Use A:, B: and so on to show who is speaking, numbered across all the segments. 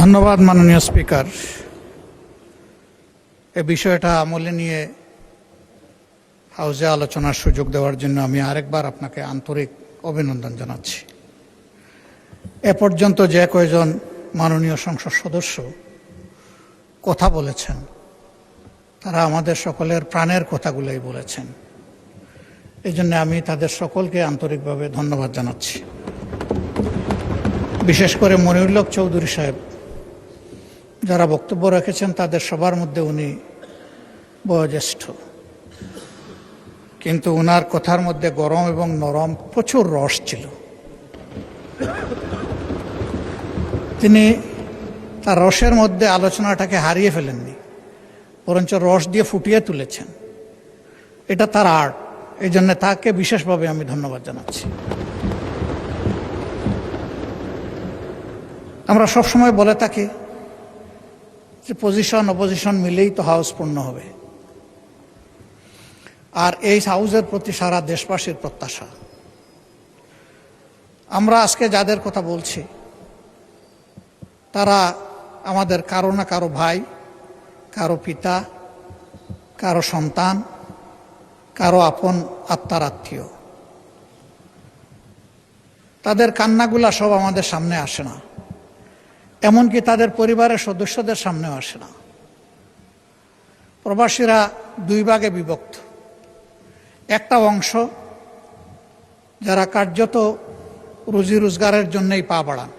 A: ধন্যবাদ মাননীয় স্পিকার। এই বিষয়টা আমলে নিয়ে হাউসে আলোচনার সুযোগ দেওয়ার জন্য আমি আরেকবার আপনাকে আন্তরিক অভিনন্দন জানাচ্ছি। এ পর্যন্ত যে কয়েকজন মাননীয় সংসদ সদস্য কথা বলেছেন তারা আমাদের সকলের প্রাণের কথাগুলোই বলেছেন। এই জন্য আমি তাদের সকলকে আন্তরিকভাবে ধন্যবাদ জানাচ্ছি। বিশেষ করে মনিরুল হক চৌধুরী সাহেব যারা বক্তব্য রেখেছেন তাদের সবার মধ্যে উনি বয়োজ্যেষ্ঠ, কিন্তু ওনার কথার মধ্যে গরম এবং নরম প্রচুর রস ছিল। তিনি তার রসের মধ্যে আলোচনাটাকে হারিয়ে ফেলেননি, বরঞ্চ রস দিয়ে ফুটিয়ে তুলেছেন। এটা তার আর্ট, এই জন্য তাকে বিশেষভাবে আমি ধন্যবাদ জানাচ্ছি। আমরা সবসময় বলে থাকি যে পজিশন অপোজিশন মিলেই তো হাউস পূর্ণ হবে, আর এই হাউসের প্রতি সারা দেশবাসীর প্রত্যাশা। আমরা আজকে যাদের কথা বলছি তারা আমাদের কারো না কারো ভাই, কারো পিতা, কারো সন্তান, কারো আপন আত্মার আত্মীয়। তাদের কান্নাগুলা সব আমাদের সামনে আসে না, এমনকি তাদের পরিবারের সদস্যদের সামনেও আসে না। প্রবাসীরা দুই ভাগে বিভক্ত। একটা অংশ যারা কার্যত রুজি রোজগারের জন্যই পা বাড়ান,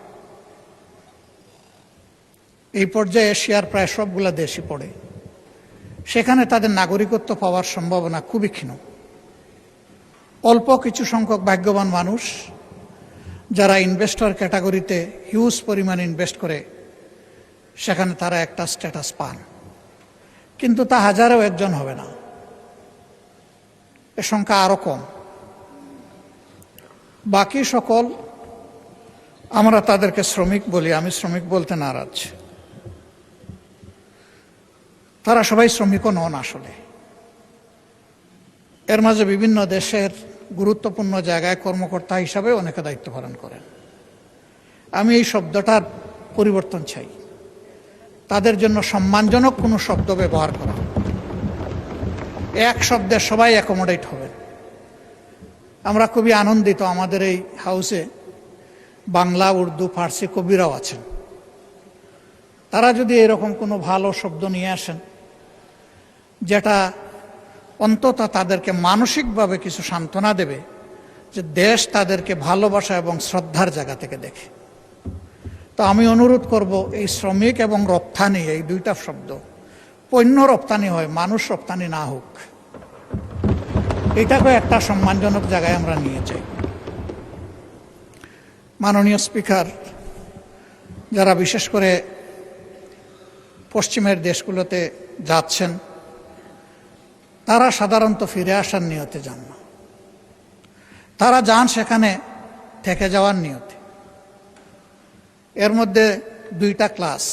A: এই পর্যায়ে এশিয়ার প্রায় সবগুলা দেশই পড়ে, সেখানে তাদের নাগরিকত্ব পাওয়ার সম্ভাবনা খুবই ক্ষীণ। অল্প কিছু সংখ্যক ভাগ্যবান মানুষ যারা ইনভেস্টর ক্যাটাগরিতে হিউজ পরিমাণ ইনভেস্ট করে সেখানে তারা একটা স্ট্যাটাস পান, কিন্তু তা হাজারেও একজন হবে না, এ সংখ্যা আরো কম। বাকি সকল আমরা তাদেরকে শ্রমিক বলি, আমি শ্রমিক বলতে নারাজ। তারা সবাই শ্রমিকও নন আসলে। এর মাঝে বিভিন্ন দেশের গুরুত্বপূর্ণ জায়গায় কর্মকর্তা হিসাবে অনেকে দায়িত্ব পালন করেন। আমি এই শব্দটার পরিবর্তন চাই, তাদের জন্য সম্মানজনক কোনো শব্দ ব্যবহার করা। এক শব্দে সবাই অ্যাকোমোডেট হবেন। আমরা খুবই আনন্দিত আমাদের এই হাউসে বাংলা, উর্দু, ফার্সি কবিরাও আছেন। তারা যদি এরকম কোনো ভালো শব্দ নিয়ে আসেন যেটা অন্তত তাদেরকে মানসিকভাবে কিছু সান্ত্বনা দেবে যে দেশ তাদেরকে ভালোবাসা এবং শ্রদ্ধার জায়গা থেকে দেখে, তো আমি অনুরোধ করব এই শ্রমিক এবং রপ্তানি, এই দুইটা শব্দ পণ্য রপ্তানি হয়, মানুষ রপ্তানি না হোক। এটাকে একটা সম্মানজনক জায়গায় আমরা নিয়ে যাই। মাননীয় স্পিকার, যারা বিশেষ করে পশ্চিমের দেশগুলোতে যাচ্ছেন তারা সাধারণত ফিরে আসার নিয়তে যান না, তারা যান সেখানে থেকে যাওয়ার নিয়তে। এর মধ্যে দুইটা ক্লাস,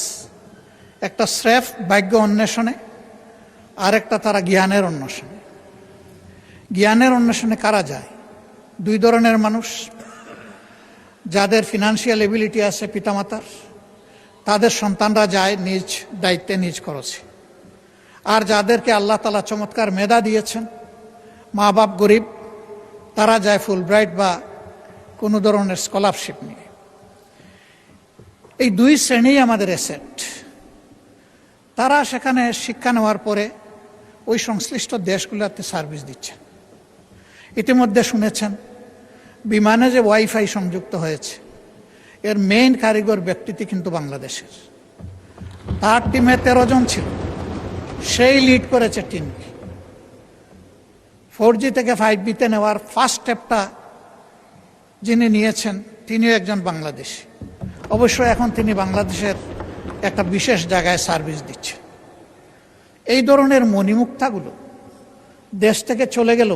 A: একটা স্রেফ ভাগ্য অন্বেষণে, আর একটা তারা জ্ঞানের অন্বেষণে। জ্ঞানের অন্বেষণে কারা যায়? দুই ধরনের মানুষ। যাদের ফিনান্সিয়াল এবিলিটি আছে পিতামাতার, তাদের সন্তানরা যায় নিজ দায়িত্বে নিজ খরচে। আর যাদেরকে আল্লাহ তাআলা চমৎকার মেধা দিয়েছেন, মা বাপ গরিব, তারা যায় ফুলব্রাইট বা কোনো ধরনের স্কলারশিপ নিয়ে। এই দুই শ্রেণী আমাদের অ্যাসেট। তারা সেখানে শিক্ষা নেওয়ার পরে ওই সংশ্লিষ্ট দেশগুলোতে সার্ভিস দিচ্ছেন। ইতিমধ্যে শুনেছেন বিমানে যে ওয়াইফাই সংযুক্ত হয়েছে এর মেইন কারিগর ব্যক্তিটি কিন্তু বাংলাদেশের। তার টিমে 13 জন ছিল, সেই লিড করেছে টিমকে। 4G থেকে 5G-তে নেওয়ার ফার্স্ট স্টেপটা যিনি নিয়েছেন তিনিও একজন বাংলাদেশী। অবশ্য এখন তিনি বাংলাদেশের একটা বিশেষ জায়গায় সার্ভিস দিচ্ছেন। এই ধরনের মণিমুক্তাগুলো দেশ থেকে চলে গেল,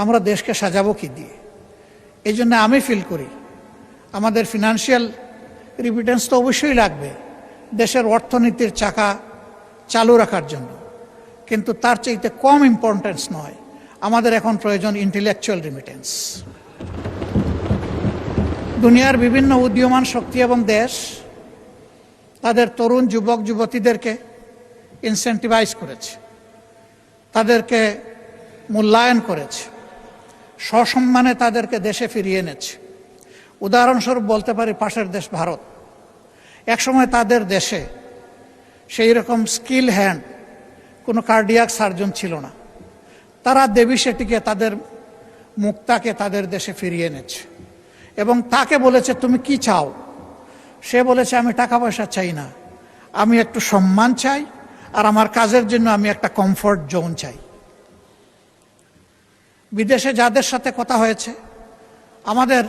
A: আমরা দেশকে সাজাবো কি দিয়ে? এই জন্য আমি ফিল করি আমাদের ফিনান্সিয়াল রিমিটেন্স তো অবশ্যই লাগবে দেশের অর্থনীতির চাকা চালু রাখার জন্য, কিন্তু তার চাইতে কম ইম্পর্টেন্স নয়, আমাদের এখন প্রয়োজন ইন্টেলেকচুয়াল রিমিটেন্স। দুনিয়ার বিভিন্ন উদীয়মান শক্তি এবং দেশ তাদের তরুণ যুবক যুবতীদেরকে ইনসেন্টিভাইজ করেছে, তাদেরকে মূল্যায়ন করেছে, সসম্মানে তাদেরকে দেশে ফিরিয়ে এনেছে। উদাহরণস্বরূপ বলতে পারি পাশের দেশ ভারত। একসময় তাদের দেশে সেই রকম স্কিল হ্যান্ড কোনো কার্ডিয়াক সার্জন ছিল না। তারা দেবী শেঠিকে, তাদের মুক্তাকে তাদের দেশে ফিরিয়ে এনেছে এবং তাকে বলেছে তুমি কি চাও? সে বলেছে আমি টাকা পয়সা চাই না, আমি একটু সম্মান চাই, আর আমার কাজের জন্য আমি একটা কমফোর্ট জোন চাই। বিদেশে যাদের সাথে কথা হয়েছে আমাদের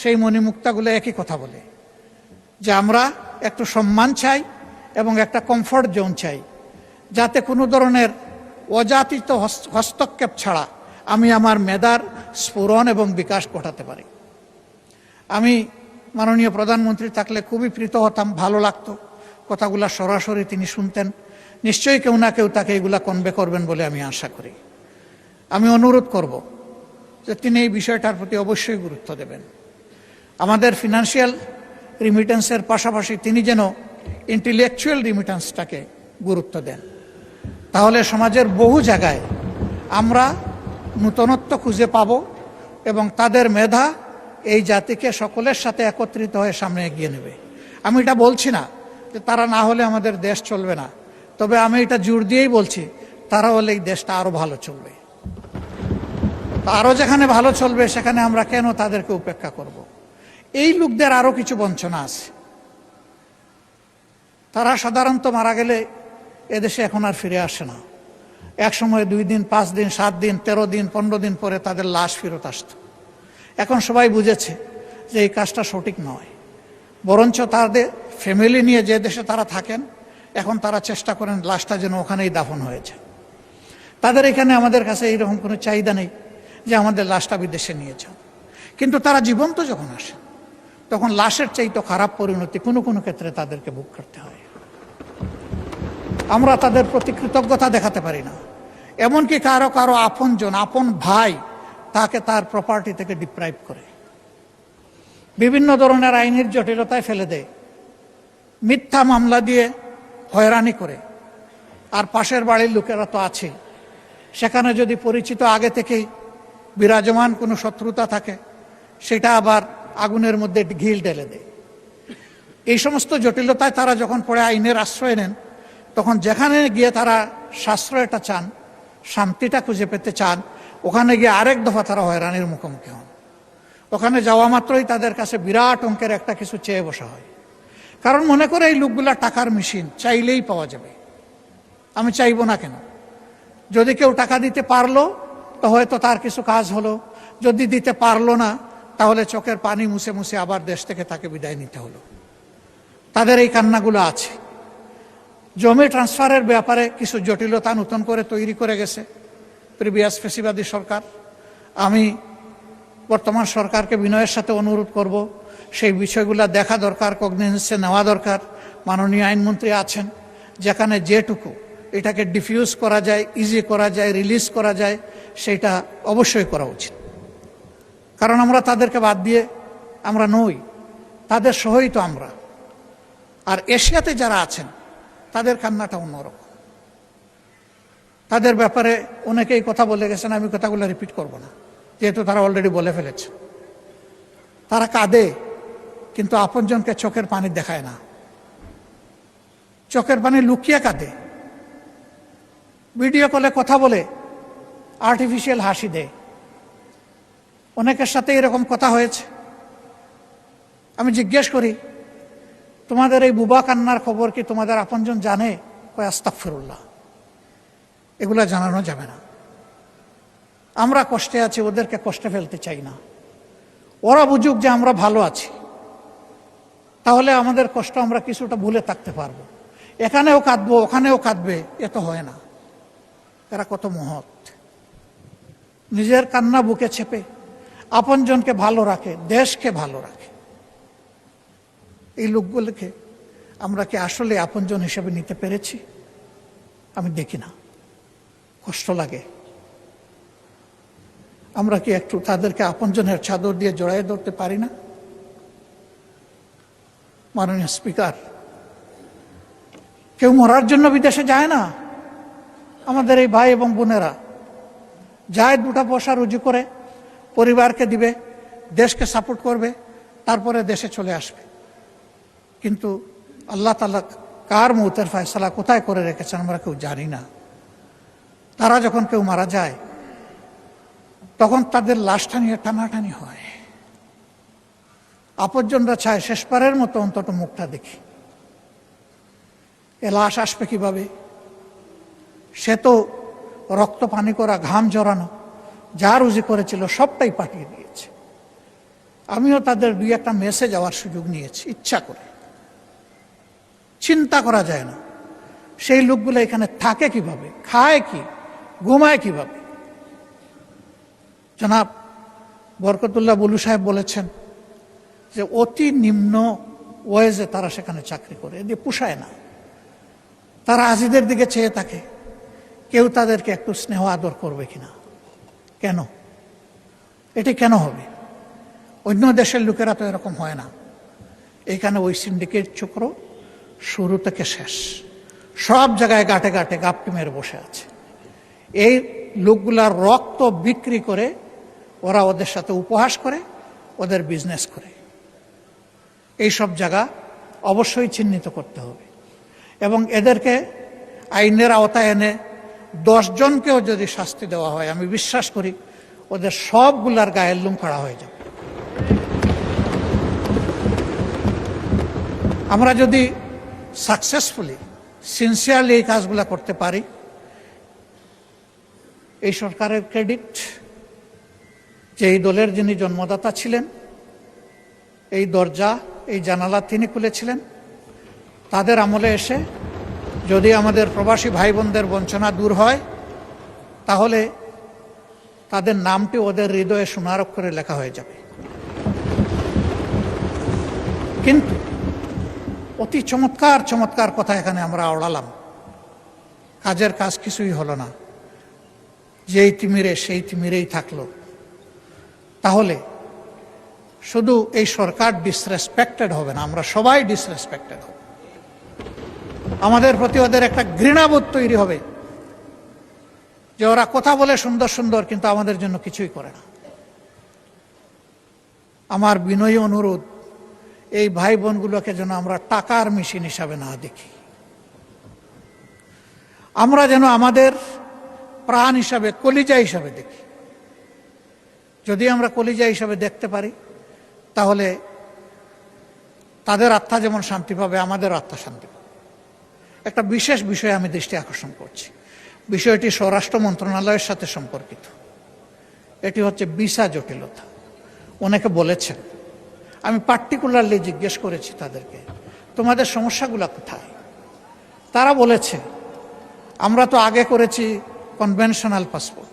A: সেই মণিমুক্তাগুলো একই কথা বলে যে আমরা একটু সম্মান চাই এবং একটা কমফোর্ট জোন চাই, যাতে কোনো ধরনের অযাচিত হস্তক্ষেপ ছাড়া আমি আমার মেধার স্ফুরণ এবং বিকাশ ঘটাতে পারি। আমি মাননীয় প্রধানমন্ত্রী থাকলে খুবই প্রীত হতাম, ভালো লাগতো কথাগুলা সরাসরি তিনি শুনতেন। নিশ্চয়ই কেউ না কেউ তাকে এগুলা কনভে করবেন বলে আমি আশা করি। আমি অনুরোধ করব যে তিনি এই বিষয়টার প্রতি অবশ্যই গুরুত্ব দেবেন। আমাদের ফিনান্সিয়াল রিমিটেন্সের পাশাপাশি তিনি যেন ইন্টেলেকচুয়াল রিমিটেন্সটাকে গুরুত্ব দেন। তাহলে সমাজের বহু জায়গায় আমরা নূতনত্ব খুঁজে পাব এবং তাদের মেধা এই জাতিকে সকলের সাথে একত্রিত হয়ে সামনে এগিয়ে নেবে। আমি এটা বলছি না যে তারা না হলে আমাদের দেশ চলবে না, তবে আমি এটা জোর দিয়েই বলছি তারা হলে এই দেশটা আরো ভালো চলবে। আরো যেখানে ভালো চলবে সেখানে আমরা কেন তাদেরকে উপেক্ষা করব? এই লোকদের আরো কিছু বঞ্চনা আছে। তারা সাধারণত মারা গেলে এদেশে এখন আর ফিরে আসে না। এক সময় 2 দিন, 5 দিন, 7 দিন, 13 দিন, 15 দিন পরে তাদের লাশ ফেরত আসত। এখন সবাই বুঝেছে যে এই কাজটা সঠিক নয়, বরঞ্চ তাদের ফ্যামিলি নিয়ে যে দেশে তারা থাকেন এখন তারা চেষ্টা করেন লাশটা যেন ওখানেই দাফন হয়ে যায়। তাদের এখানে আমাদের কাছে এইরকম কোনো চাহিদা নেই যে আমাদের লাশটা বিদেশে নিয়ে যান, কিন্তু তারা জীবন্ত যখন আসে তখন লাশের চাইতে খারাপ পরিণতি কোনো কোনো ক্ষেত্রে তাদেরকে ভোগ করতে হয়। আমরা তাদের প্রতি কৃতজ্ঞতা দেখাতে পারি না, এমনকি কারো কারো আপনজন, আপন ভাই তাকে তার প্রপার্টি থেকে ডিপ্রাইভ করে, বিভিন্ন ধরনের আইনের জটিলতায় ফেলে দেয়, মিথ্যা মামলা দিয়ে হয়রানি করে। আর পাশের বাড়ির লোকেরা তো আছে, সেখানে যদি পরিচিত আগে থেকেই বিরাজমান কোনো শত্রুতা থাকে সেটা আবার আগুনের মধ্যে ঘিল ঢেলে দেয়। এই সমস্ত জটিলতায় তারা যখন পড়ে আইনের আশ্রয় নেন, তখন যেখানে গিয়ে তারা সাশ্রয়টা চান, শান্তিটা খুঁজে পেতে চান, ওখানে গিয়ে আরেক দফা তারা হয়রানির মুখোমুখি হন। ওখানে যাওয়া মাত্রই তাদের কাছে বিরাট অঙ্কের একটা কিছু চেয়ে বসা হয়, কারণ মনে করে এই লোকগুলা টাকার মেশিন, চাইলেই পাওয়া যাবে। আমি চাইবো না কেন? যদি কেউ টাকা দিতে পারলো তো হয়তো তার কিছু কাজ হলো, যদি দিতে পারলো না তাহলে চোখের পানি মুছে মুছে আবার দেশ থেকে তাকে বিদায় নিতে হলো। তাদের এই কান্নাগুলো আছে। জমি ট্রান্সফারের ব্যাপারে কিছু জটিলতা নতুন করে তৈরি করে গেছে প্রিভিয়াস ফেসিবাদী সরকার। আমি বর্তমান সরকারকে বিনয়ের সাথে অনুরোধ করব, সেই বিষয়গুলো দেখা দরকার, কগনিজেন্সে নেওয়া দরকার। মাননীয় আইনমন্ত্রী আছেন, যেখানে যেটুকু এটাকে ডিফিউজ করা যায়, ইজি করা যায়, রিলিজ করা যায়, সেটা অবশ্যই করা উচিত। কারণ আমরা তাদেরকে বাদ দিয়ে আমরা নই, তাদের সহই তো আমরা। আর এশিয়াতে যারা আছেন তাদের কান্নাটা অন্যরকম। তাদের ব্যাপারে অনেকেই কথা বলে গেছেন, আমি কথাগুলো রিপিট করব না, যেহেতু তারা অলরেডি বলে ফেলেছে। তারা কাঁদে, কিন্তু আপনজনকে চোখের পানি দেখায় না, চোখের পানি লুকিয়ে কাঁদে। ভিডিও কলে কথা বলে আর্টিফিশিয়াল হাসি দেয়। অনেকের সাথে এরকম কথা হয়েছে। আমি জিজ্ঞেস করি, তোমাদের এই বুবা কান্নার খবর কি তোমাদের আপনজন জানে? কয় আস্তাগফিরুল্লাহ, এগুলা জানানো যাবে না। আমরা কষ্টে আছি, ওদেরকে কষ্টে ফেলতে চাই না। ওরা বুঝুক যে আমরা ভালো আছি, তাহলে আমাদের কষ্ট আমরা কিছুটা ভুলে থাকতে পারবো। এখানেও কাঁদবো, ওখানেও কাঁদবে, এ তো হয় না। এরা কত মহৎ, নিজের কান্না বুকে চেপে আপনজনকে ভালো রাখে, দেশকে ভালো রাখে। এই লোকগুলোকে আমরা কি আসলে আপনজন হিসেবে নিতে পেরেছি? আমি দেখি না, কষ্ট লাগে। আমরা কি একটু তাদেরকে আপনজনের চাদর দিয়ে জড়াই ধরতে পারি না? মাননীয় স্পিকার, কেউ মরার জন্য বিদেশে যায় না। আমাদের এই ভাই এবং বোনেরা যায়, 2টা পয়সা রুজি করে পরিবারকে দিবে, দেশকে সাপোর্ট করবে, তারপরে দেশে চলে আসবে। কিন্তু আল্লাহ তাআলা কার মৌতের ফয়সালা কোথায় করে রেখেছেন আমরা কেউ জানি না। তারা যখন কেউ মারা যায় তখন তাদের লাশটা নিয়ে টানাটানি হয়। আপনজনরা চায় শেষবারের মতো অন্তত মুখটা দেখি। এ লাশ আসবে কিভাবে? সে তো রক্ত পানি করা, ঘাম জড়ানো, যা রুজি করেছিল সবটাই পাঠিয়ে দিয়েছে। আমিও তাদের 2-1টা মেসে যাওয়ার সুযোগ নিয়েছি ইচ্ছা করে। চিন্তা করা যায় না সেই লোকগুলো এখানে থাকে কিভাবে, খায় কি, ঘুমায় কিভাবে। জনাব বরকতুল্লাহ বুলু সাহেব বলেছেন যে অতি নিম্ন ওয়েজে তারা সেখানে চাকরি করে, এদিকে পুষায় না। তারা আজিদের দিকে চেয়ে থাকে কেউ তাদেরকে একটু স্নেহ আদর করবে কিনা। কেন? এটি কেন হবে? অন্য দেশের লোকেরা তো এরকম হয় না। এইখানে ওই সিন্ডিকেট চক্র শুরু থেকে শেষ সব জায়গায় গাটে গাটে গাপটি মেরে বসে আছে। এই লোকগুলার রক্ত বিক্রি করে ওরা ওদের সাথে উপহাস করে, ওদের বিজনেস করে। এই সব জায়গা অবশ্যই চিহ্নিত করতে হবে এবং এদেরকে আইনের আওতায় এনে 10 জনকেও যদি শাস্তি দেওয়া হয়, আমি বিশ্বাস করি ওদের সবগুলার গায়ের লোম খাড়া হয়ে যাবে। আমরা যদি সাকসেসফুলি সিনসিয়ারলি এই কাজগুলো করতে পারি, এই সরকারের ক্রেডিট যে এই দলের যিনি জন্মদাতা ছিলেন, এই দরজা এই জানালা তিনি খুলেছিলেন। তাদের আমলে এসে যদি আমাদের প্রবাসী ভাই বোনদের বঞ্চনা দূর হয়, তাহলে তাদের নামটি ওদের হৃদয়ে সোনার অক্ষরে লেখা হয়ে যাবে। কিন্তু অতি চমৎকার চমৎকার কথা এখানে আমরা ওড়ালাম, কাজের কাজ কিছুই হলো না। যেই তিমিরে সেই তিমিরেই থাকলো। তাহলে শুধু এই সরকার ডিসরেসপেক্টেড হবে না, আমরা সবাই ডিসরেসপেক্টেড হব। আমাদের প্রতি ওদের একটা ঘৃণাবোধ তৈরি হবে যে ওরা কথা বলে সুন্দর সুন্দর কিন্তু আমাদের জন্য কিছুই করে না। আমার বিনয়ী অনুরোধ, এই ভাই বোনগুলোকে যেন আমরা টাকার মেশিন হিসাবে না দেখি। আমরা যেন আমাদের প্রাণ হিসাবে, কলিজা হিসাবে দেখি। যদি আমরা কলিজা হিসাবে দেখতে পারি তাহলে তাদের আত্মা যেমন শান্তি পাবে, আমাদের আত্মা শান্তি পাবে। একটা বিশেষ বিষয়ে আমি দৃষ্টি আকর্ষণ করছি। বিষয়টি স্বরাষ্ট্র মন্ত্রণালয়ের সাথে সম্পর্কিত। এটি হচ্ছে ভিসা জটিলতা। অনেকে বলেছেন, আমি পার্টিকুলারলি জিজ্ঞেস করেছি তাদেরকে, তোমাদের সমস্যাগুলো কোথায়? তারা বলেছে, আমরা তো আগে করেছি কনভেনশনাল পাসপোর্ট,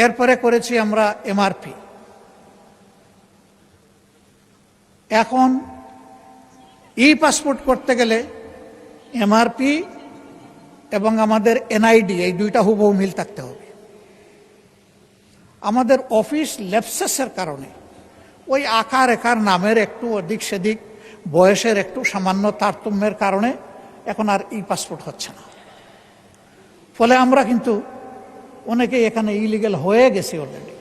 A: এরপরে করেছি আমরা এমআরপি, এখন ই পাসপোর্ট করতে গেলে এমআরপি এবং আমাদের এনআইডি এই 2টা হুবহু মিল থাকতে হবে। আমাদের অফিস ল্যাপসেসের কারণে ওই আকার একার নামের একটু অধিক সেদিক, বয়সের একটু সামান্য তারতম্যের কারণে এখন আর ই পাসপোর্ট হচ্ছে না। ফলে আমরা কিন্তু অনেকেই এখানে ইলিগেল হয়ে গেছি অলরেডি,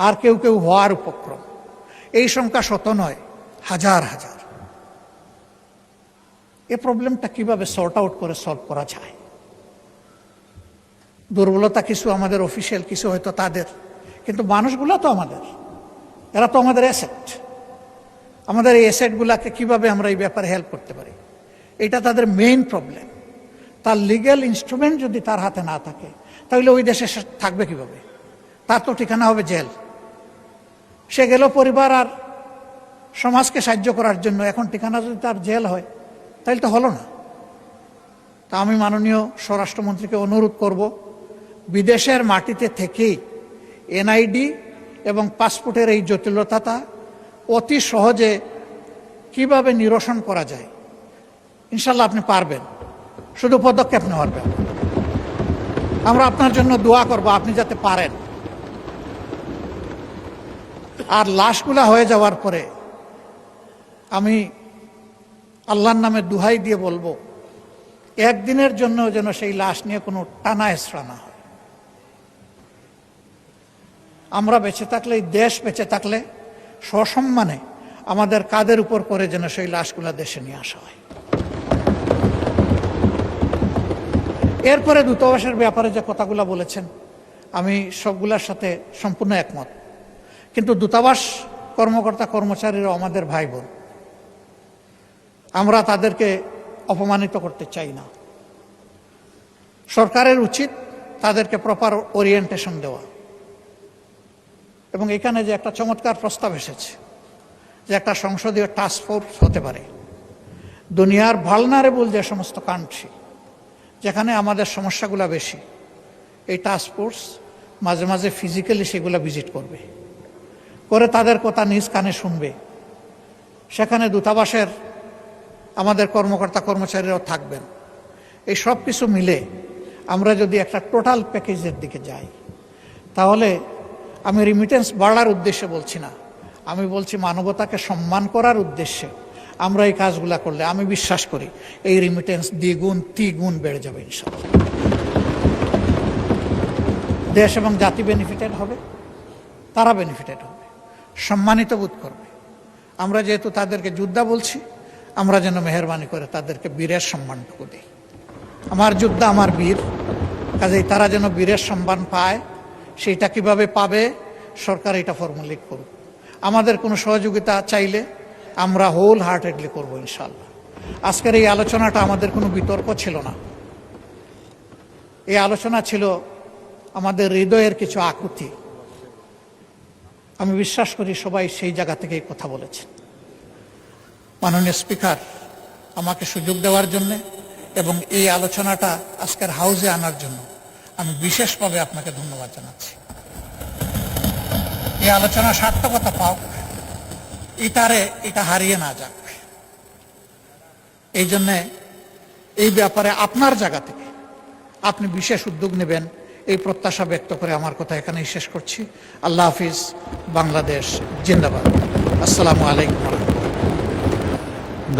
A: আর কেউ কেউ হওয়ার উপক্রম। এই সংখ্যা শত নয়, হাজার হাজার। এ প্রবলেমটা কিভাবে সর্ট আউট করে সলভ করা যায়? দুর্বলতা কিছু আমাদের অফিসিয়াল, কিছু হয়তো তাদের, কিন্তু মানুষগুলো তো আমাদের, এরা তো আমাদের অ্যাসেট। আমাদের এই অ্যাসেটগুলোকে কিভাবে আমরা এই ব্যাপারে হেল্প করতে পারি, এটা তাদের মেইন প্রবলেম। তার লিগ্যাল ইনস্ট্রুমেন্ট যদি তার হাতে না থাকে তাহলে ওই দেশে থাকবে কিভাবে? তার তো ঠিকানা হবে জেল। সে গেল পরিবার আর সমাজকে সাহায্য করার জন্য, এখন ঠিকানা যদি তার জেল হয় তাহলে তো হলো না। তা আমি মাননীয় স্বরাষ্ট্রমন্ত্রীকে অনুরোধ করব, বিদেশের মাটিতে থেকেই এনআইডি এবং পাসপোর্টের এই জটিলতাটা অতি সহজে কিভাবে নিরসন করা যায়। ইনশাল্লাহ আপনি পারবেন, শুধু পদক্ষেপ নেওয়ার ব্যাপার। আমরা আপনার জন্য দোয়া করব আপনি যাতে পারেন। আর লাশগুলা হয়ে যাওয়ার পরে আমি আল্লাহর নামে দুহাই দিয়ে বলবো, একদিনের জন্য যেন সেই লাশ নিয়ে কোনো টানা হেঁচড়া না হয়। আমরা বেঁচে থাকলে, এই দেশ বেঁচে থাকলে সসম্মানে আমাদের কাঁধের উপর করে যেন সেই লাশগুলা দেশে নিয়ে আসা হয়। এরপরে দূতাবাসের ব্যাপারে যে কথাগুলো বলেছেন, আমি সবগুলোর সাথে সম্পূর্ণ একমত। কিন্তু দূতাবাস কর্মকর্তা কর্মচারীরা আমাদের ভাই বোন, আমরা তাদেরকে অপমানিত করতে চাই না। সরকারের উচিত তাদেরকে প্রপার ওরিয়েন্টেশন দেওয়া। এবং এখানে যে একটা চমৎকার প্রস্তাব এসেছে যে একটা সংসদীয় টাস্ক ফোর্স হতে পারে, দুনিয়ার ভালনারেবল যে সমস্ত কান্ট্রি যেখানে আমাদের সমস্যাগুলো বেশি, এই টাস্ক ফোর্স মাঝে মাঝে ফিজিক্যালি সেগুলো ভিজিট করবে, করে তাদের কথা নিজ কানে শুনবে। সেখানে দূতাবাসের আমাদের কর্মকর্তা কর্মচারীরাও থাকবেন। এই সব কিছু মিলে আমরা যদি একটা টোটাল প্যাকেজের দিকে যাই, তাহলে আমি রিমিটেন্স বাড়ার উদ্দেশ্যে বলছি না, আমি বলছি মানবতাকে সম্মান করার উদ্দেশ্যে আমরা এই কাজগুলা করলে আমি বিশ্বাস করি এই রিমিটেন্স দ্বিগুণ তিগুণ বেড়ে যাবে ইনশাআল্লাহ। দেশ এবং জাতি বেনিফিটেড হবে, তারা বেনিফিটেড হবে, সম্মানিত বোধ করবে। আমরা যেহেতু তাদেরকে যোদ্ধা বলছি, আমরা যেন মেহরবানি করে তাদেরকে বীরের সম্মানটুকু দিই। আমার যোদ্ধা আমার বীর, কাজেই তারা যেন বীরের সম্মান পায়। সেইটা কিভাবে পাবে, সরকার এটা ফর্মুলেট করুক। আমাদের কোনো সহযোগিতা চাইলে আমরা হোল হার্টেডলি করবো ইনশাআল্লাহ। আজকের এই আলোচনাটা আমাদের কোনো বিতর্ক ছিল না, এই আলোচনা ছিল আমাদের হৃদয়ের কিছু আকুতি। আমি বিশ্বাস করি সবাই সেই জায়গা থেকেই কথা বলেছেন। মাননীয় স্পিকার আমাকে সুযোগ দেওয়ার জন্য এবং এই আলোচনাটা আজকের হাউসে আনার জন্য আমি বিশেষভাবে আপনাকে ধন্যবাদ জানাচ্ছি। এই আলোচনা সার্থকতা পাওক, এটা হারিয়ে না যাক, এই জন্যে এই ব্যাপারে আপনার জায়গা থেকে আপনি বিশেষ উদ্যোগ নেবেন, এই প্রত্যাশা ব্যক্ত করে আমার কথা এখানেই শেষ করছি। আল্লাহ হাফিজ। বাংলাদেশ জিন্দাবাদ। আসসালামু আলাইকুম।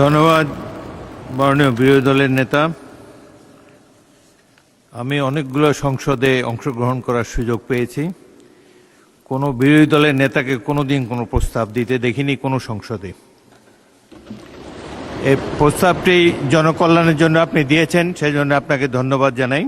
B: ধন্যবাদ মাননীয় বিরোধী দলের নেতা। আমি অনেকগুলো সংসদে অংশগ্রহণ করার সুযোগ পেয়েছি। কোনো বিরোধী দলের নেতাকে কোনোদিন কোনো প্রস্তাব দিতে দেখিনি কোনো সংসদে। এই প্রস্তাবটি জনকল্যাণের জন্য আপনি দিয়েছেন, সেই জন্য আপনাকে ধন্যবাদ জানাই।